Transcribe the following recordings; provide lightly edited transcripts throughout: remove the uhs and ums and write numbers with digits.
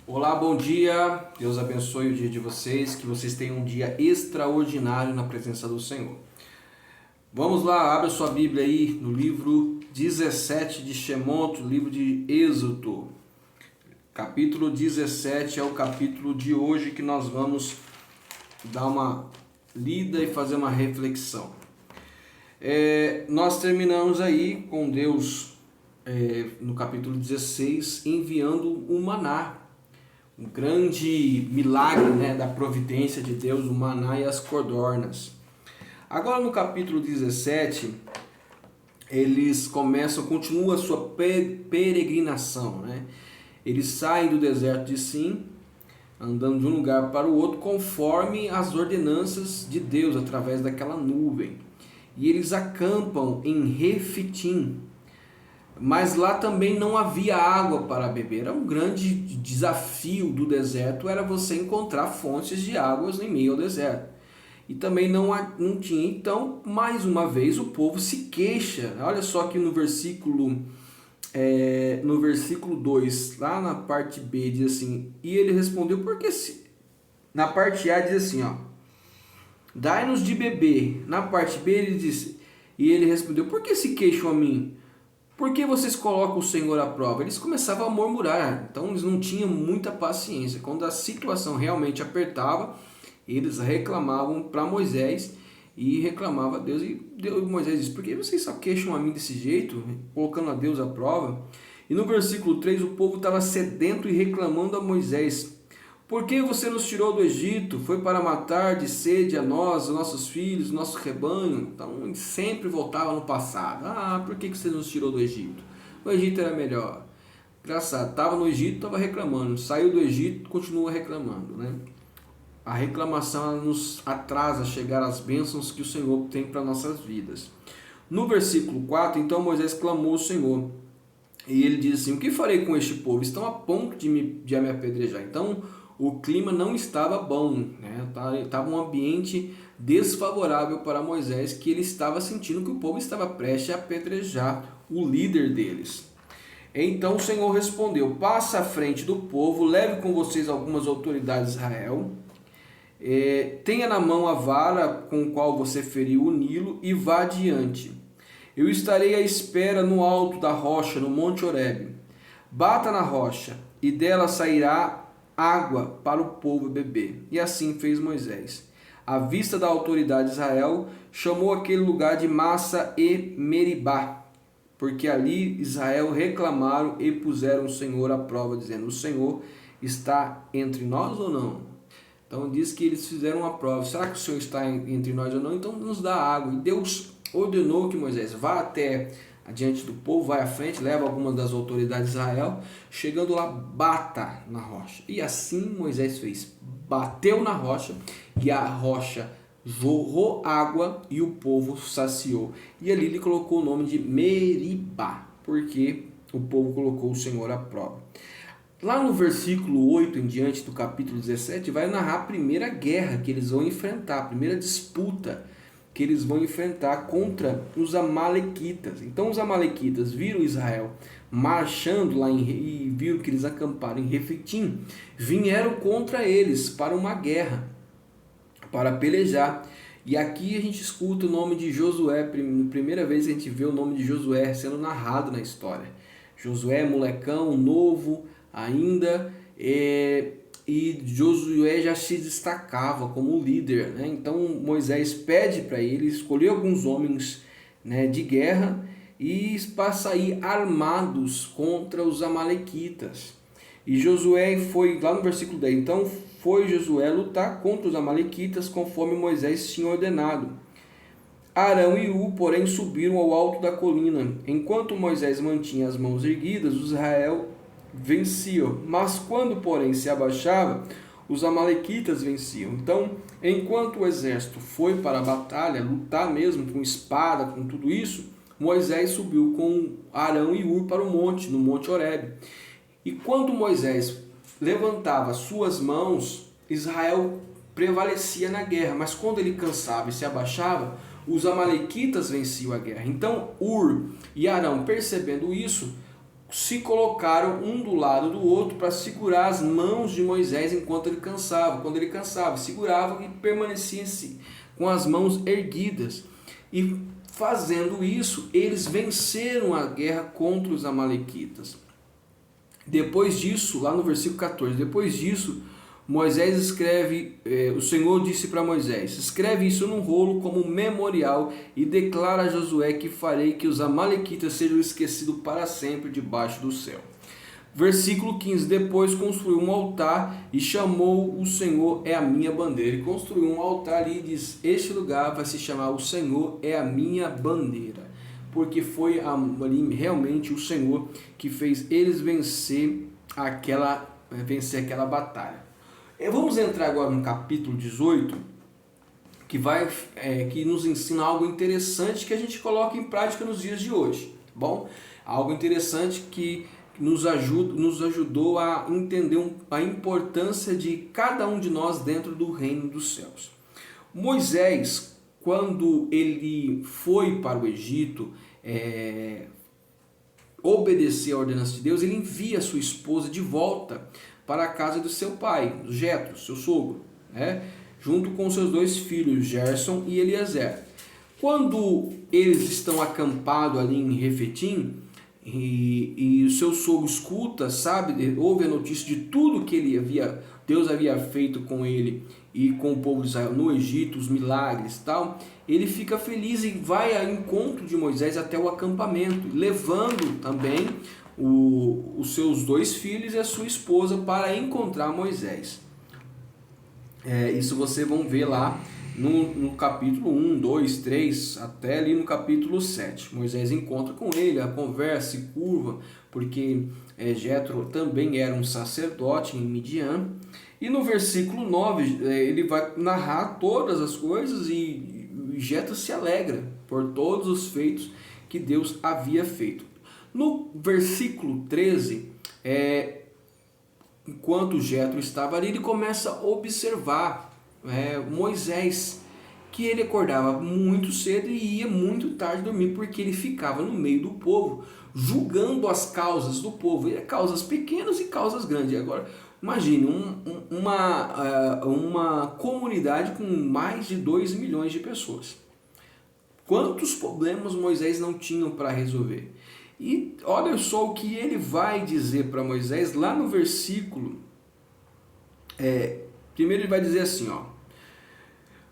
Olá, bom dia. Deus abençoe o dia de vocês, que vocês tenham um dia extraordinário na presença do Senhor. Vamos lá, abra sua Bíblia aí no livro 17 de Shemot, livro de Êxodo. Capítulo 17 é o capítulo de hoje que nós vamos dar uma lida e fazer uma reflexão. Nós terminamos aí com Deus, no capítulo 16, enviando o maná. Um grande milagre, né, da providência de Deus, o maná e as codornas. Agora no capítulo 17, eles continuam a sua peregrinação, né? Eles saem do deserto de Sim, andando de um lugar para o outro, conforme as ordenanças de Deus, através daquela nuvem. E eles acampam em Refitim. Mas lá também não havia água para beber. Era um grande desafio do deserto, era você encontrar fontes de águas em meio ao deserto. E também não tinha. Então, mais uma vez, o povo se queixa. Olha só que no versículo 2, lá na parte B, diz assim: e ele respondeu, porque se... Na parte A diz assim, ó: dai-nos de beber. Na parte B ele disse, e ele respondeu, por que se queixam a mim? Por que vocês colocam o Senhor à prova? Eles começavam a murmurar, então eles não tinham muita paciência. Quando a situação realmente apertava, eles reclamavam para Moisés e reclamavam a Deus. E Moisés disse, por que vocês só queixam a mim desse jeito, colocando a Deus à prova? E no versículo 3 o povo estava sedento e reclamando a Moisés: por que você nos tirou do Egito? Foi para matar de sede a nós, os nossos filhos, o nosso rebanho? Então ele sempre voltava no passado. Por que você nos tirou do Egito? O Egito era melhor. Engraçado, estava no Egito, estava reclamando. Saiu do Egito, continua reclamando, né? A reclamação nos atrasa a chegar às bênçãos que o Senhor tem para nossas vidas. No versículo 4, então Moisés clamou ao Senhor. E ele diz assim: o que farei com este povo? Estão a ponto de me apedrejar. Então o clima não estava bom, né? Estava um ambiente desfavorável para Moisés, que ele estava sentindo que o povo estava prestes a apedrejar o líder deles. Então o Senhor respondeu: passa à frente do povo, leve com vocês algumas autoridades de Israel, tenha na mão a vara com a qual você feriu o Nilo e vá adiante. Eu estarei à espera no alto da rocha, no Monte Horebe. Bata na rocha, e dela sairá água para o povo beber. E assim fez Moisés. À vista da autoridade de Israel, chamou aquele lugar de Massa e Meribá, porque ali Israel reclamaram e puseram o Senhor à prova, dizendo: o Senhor está entre nós ou não? Então diz que eles fizeram uma prova: será que o Senhor está entre nós ou não? Então nos dá água. E Deus ordenou que Moisés vá até adiante do povo, vai à frente, leva algumas das autoridades de Israel, chegando lá, bata na rocha. E assim Moisés fez, bateu na rocha, e a rocha jorrou água, e o povo saciou. E ali ele colocou o nome de Meribá, porque o povo colocou o Senhor à prova. Lá no versículo 8 em diante do capítulo 17, vai narrar a primeira guerra que eles vão enfrentar, a primeira disputa que eles vão enfrentar contra os amalequitas. Então os amalequitas viram Israel marchando lá e viram que eles acamparam em Refitim, vieram contra eles para uma guerra, para pelejar. E aqui a gente escuta o nome de Josué, primeira vez a gente vê o nome de Josué sendo narrado na história. Josué, molecão, novo ainda, e Josué já se destacava como líder, né? Então Moisés pede para ele escolher alguns homens, né, de guerra e para sair armados contra os amalequitas. E Josué foi, lá no versículo 10, então foi Josué lutar contra os amalequitas conforme Moisés tinha ordenado. Arão e Hu, porém, subiram ao alto da colina. Enquanto Moisés mantinha as mãos erguidas, Israel venciam, mas quando porém se abaixava, os amalequitas venciam. Então, enquanto o exército foi para a batalha, lutar mesmo com espada, com tudo isso, Moisés subiu com Arão e Ur para o monte, no Monte Horebe. E quando Moisés levantava suas mãos, Israel prevalecia na guerra, mas quando ele cansava e se abaixava, os amalequitas venciam a guerra. Então Ur e Arão, percebendo isso, se colocaram um do lado do outro para segurar as mãos de Moisés enquanto ele cansava. Quando ele cansava, segurava e permanecia assim, com as mãos erguidas. E fazendo isso, eles venceram a guerra contra os amalequitas. Depois disso, lá no versículo 14, depois disso, Moisés escreve, o Senhor disse para Moisés: escreve isso num rolo como memorial e declara a Josué que farei que os amalequitas sejam esquecidos para sempre debaixo do céu. Versículo 15, depois construiu um altar e chamou o Senhor é a minha bandeira. Ele construiu um altar ali e diz: este lugar vai se chamar o Senhor é a minha bandeira. Porque foi ali realmente o Senhor que fez eles vencer aquela batalha. Vamos entrar agora no capítulo 18, que nos ensina algo interessante que a gente coloca em prática nos dias de hoje. Bom, algo interessante que nos ajudou a entender a importância de cada um de nós dentro do reino dos céus. Moisés, quando ele foi para o Egito, obedecer a ordenança de Deus, ele envia sua esposa de volta para a casa do seu pai, Jetro, seu sogro, junto com seus 2 filhos, Gerson e Eliezer. Quando eles estão acampados ali em Refidim, e o seu sogro escuta, ouve a notícia de tudo que Deus havia feito com ele e com o povo de Israel no Egito, os milagres e tal, ele fica feliz e vai ao encontro de Moisés até o acampamento, levando também os seus 2 filhos e a sua esposa para encontrar Moisés. Isso vocês vão ver lá no capítulo 1, 2, 3, até ali no capítulo 7. Moisés encontra com ele, a conversa se curva, porque Jetro também era um sacerdote em Midian. E no versículo 9, ele vai narrar todas as coisas e Jetro se alegra por todos os feitos que Deus havia feito. No versículo 13, enquanto Jetro estava ali, ele começa a observar Moisés, que ele acordava muito cedo e ia muito tarde dormir, porque ele ficava no meio do povo, julgando as causas do povo, causas pequenas e causas grandes. Agora, imagine uma comunidade com mais de 2 milhões de pessoas. Quantos problemas Moisés não tinha para resolver? E olha só o que ele vai dizer para Moisés lá no versículo. Primeiro ele vai dizer assim,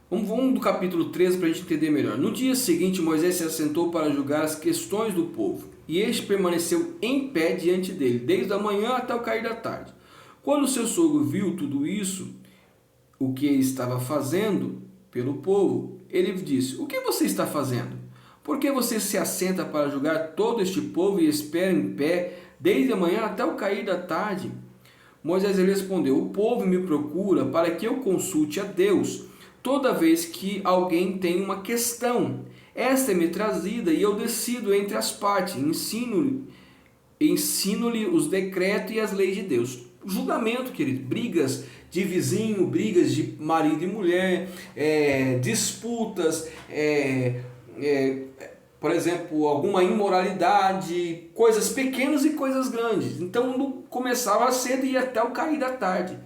vamos do capítulo 13 para a gente entender melhor. No dia seguinte, Moisés se assentou para julgar as questões do povo, e este permaneceu em pé diante dele, desde a manhã até o cair da tarde. Quando seu sogro viu tudo isso, o que ele estava fazendo pelo povo, ele disse: o que você está fazendo? Por que você se assenta para julgar todo este povo e espera em pé desde a manhã até o cair da tarde? Moisés respondeu: o povo me procura para que eu consulte a Deus toda vez que alguém tem uma questão. Esta é-me trazida e eu decido entre as partes, ensino-lhe os decretos e as leis de Deus. Julgamento, querido, brigas de vizinho, brigas de marido e mulher, disputas, por exemplo, alguma imoralidade, coisas pequenas e coisas grandes. Então começava cedo e ia até o cair da tarde.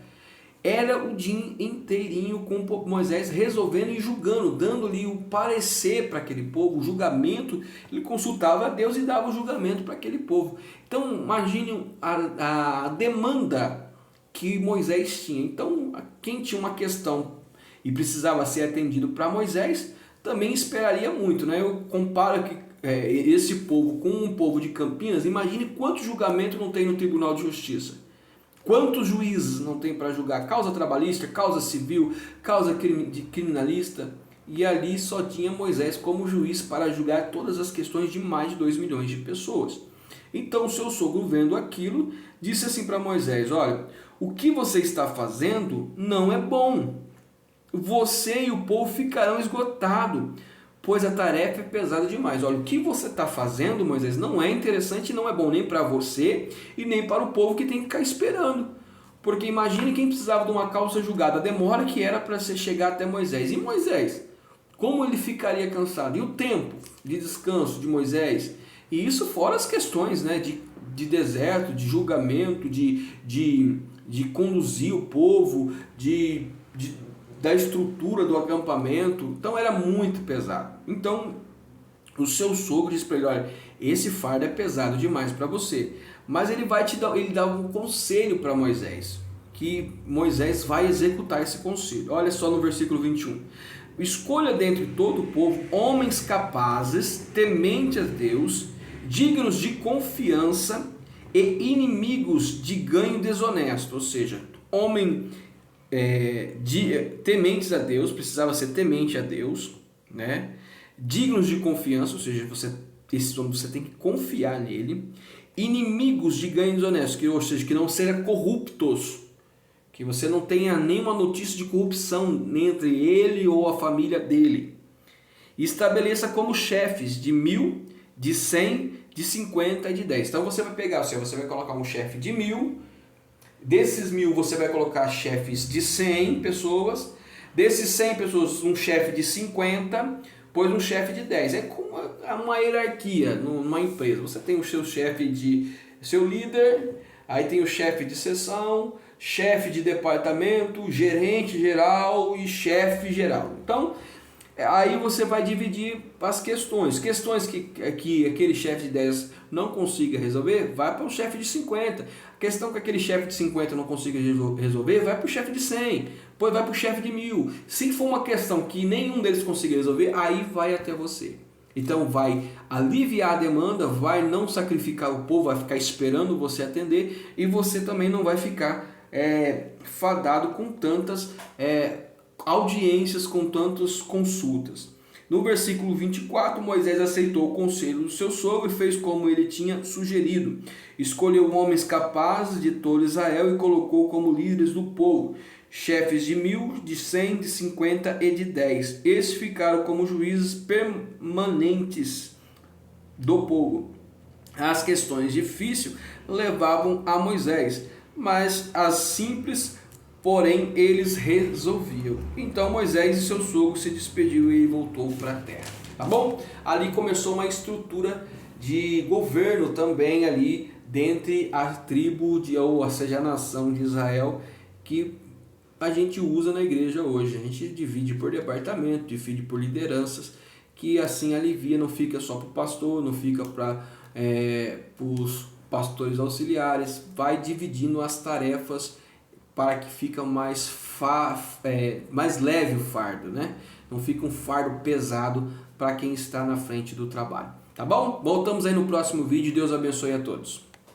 Era o dia inteirinho com Moisés resolvendo e julgando, dando-lhe o parecer para aquele povo, o julgamento. Ele consultava a Deus e dava o julgamento para aquele povo. Então imagine a demanda que Moisés tinha. Então quem tinha uma questão e precisava ser atendido para Moisés, também esperaria muito, né? Eu comparo que esse povo com um povo de Campinas. Imagine quanto julgamento não tem no Tribunal de Justiça. Quantos juízes não tem para julgar causa trabalhista, causa civil, causa criminalista? E ali só tinha Moisés como juiz para julgar todas as questões de mais de 2 milhões de pessoas. Então seu sogro, vendo aquilo, disse assim para Moisés: olha, o que você está fazendo não é bom. Você e o povo ficarão esgotados, pois a tarefa é pesada demais. Olha, o que você está fazendo, Moisés, não é interessante, não é bom nem para você e nem para o povo que tem que ficar esperando. Porque imagine quem precisava de uma causa julgada, a demora que era para você chegar até Moisés. E Moisés, como ele ficaria cansado? E o tempo de descanso de Moisés? E isso fora as questões, né, de de deserto, de julgamento, de conduzir o povo, da estrutura do acampamento. Então era muito pesado. Então o seu sogro disse para ele: olha, esse fardo é pesado demais para você. Mas ele dá um conselho para Moisés, que Moisés vai executar esse conselho. Olha só no versículo 21. Escolha dentre todo o povo homens capazes, tementes a Deus, dignos de confiança e inimigos de ganho desonesto. Ou seja, homem tementes a Deus, precisava ser temente a Deus, né? Dignos de confiança, ou seja, esse homem você tem que confiar nele. Inimigos de ganho desonesto, ou seja, que não sejam corruptos, que você não tenha nenhuma notícia de corrupção entre ele ou a família dele. E estabeleça como chefes de 1.000, de 100, de 50 e de 10. Então você vai pegar, você vai colocar um chefe de 1.000, desses 1.000 você vai colocar chefes de 100 pessoas, desses 100 pessoas um chefe de 50, depois um chefe de 10. É como uma hierarquia numa empresa. Você tem o seu chefe seu líder, aí tem o chefe de seção, chefe de departamento, gerente geral e chefe geral. Então, aí você vai dividir as questões. Questões que aquele chefe de 10 não consiga resolver, vai para o chefe de 50. A questão que aquele chefe de 50 não consiga resolver, vai para o chefe de 100. Depois vai para o chefe de 1.000. Se for uma questão que nenhum deles consiga resolver, aí vai até você. Então vai aliviar a demanda, vai não sacrificar o povo, vai ficar esperando você atender, e você também não vai ficar fadado com tantas audiências, com tantas consultas. No versículo 24, Moisés aceitou o conselho do seu sogro e fez como ele tinha sugerido. Escolheu homens capazes de todo Israel e colocou como líderes do povo, chefes de 1.000, de 100, de 50 e de 10. Esses ficaram como juízes permanentes do povo. As questões difíceis levavam a Moisés, mas as simples, porém, eles resolviam. Então Moisés e seu sogro se despediu e ele voltou para a terra. Tá bom? Ali começou uma estrutura de governo também ali dentre a tribo ou seja, a nação de Israel, que a gente usa na igreja hoje. A gente divide por departamento, divide por lideranças, que assim alivia, não fica só para o pastor, não fica para os pastores auxiliares, vai dividindo as tarefas para que fica mais leve o fardo, né? Não fica um fardo pesado para quem está na frente do trabalho. Tá bom? Voltamos aí no próximo vídeo. Deus abençoe a todos.